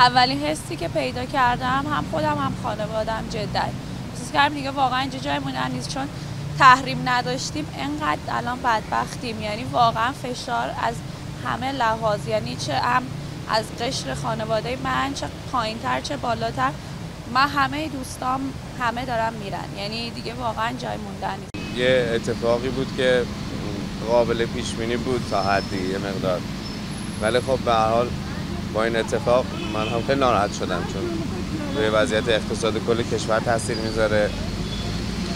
اولین حسی که پیدا کردم هم خودم هم خانوادم جدا احساس کردم دیگه واقعا اینجا جای موندن نیست، چون تحریم نداشتیم انقدر الان بدبختیم. یعنی واقعا فشار از همه لحاظ، یعنی چه هم از قشر خانواده من، چه پایین‌تر چه بالاتر، من همه دوستام همه دارن میرن. یعنی دیگه واقعا جای موندن نیست. یه اتفاقی بود که قابل پیش بینی بود تا حدی یه مقدار، ولی خب به هر حال با این اتفاق من هم خیلی ناراحت شدم، چون روی وضعیت اقتصاد کل کشور تاثیر میذاره.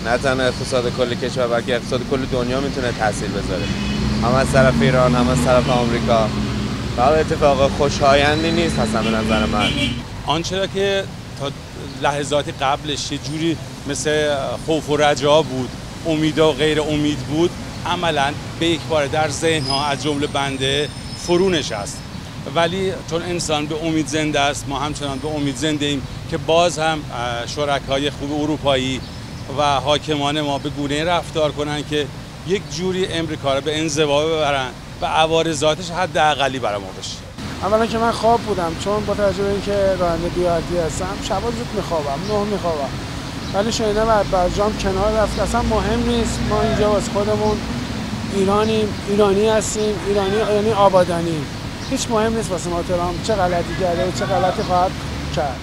نه تنها اقتصاد کل کشور بلکه اقتصاد کل دنیا میتونه تاثیر بذاره، هم از طرف ایران هم از طرف آمریکا. واقعا اتفاق خوشایندی نیست اصلا به نظر من. آنچه که تا لحظات قبلش یه جوری مثل خوف و رجا بود، امید و غیر امید بود، عملاً به یک بار در ذهن‌ها از جمله بنده فرو نشست. ولی چون انسان به امید زنده است، ما همچنان به امید زنده ایم که باز هم شرکای خوب اروپایی و حاکمان ما به گونه رفتار کنن که یک جوری امریکا رو به انزوا ببرن و عوارضاتش حداقلی برای ما بشه. اولا که من خواب بودم، چون با توجه به اینکه راننده بی‌عادی هستم شبا زود میخوابم، 9 میخوابم، ولی شنیدم از برجام کنار رفت. اصلا مهم نیست، ما اینجا واسه خودمون ایرانیم، ایرانی هستیم، ایرانی یعنی آبادانی. هیچ مهم نیست واسه ما ترامپ چه غلطی کرده و چه غلطی خواهد کرد.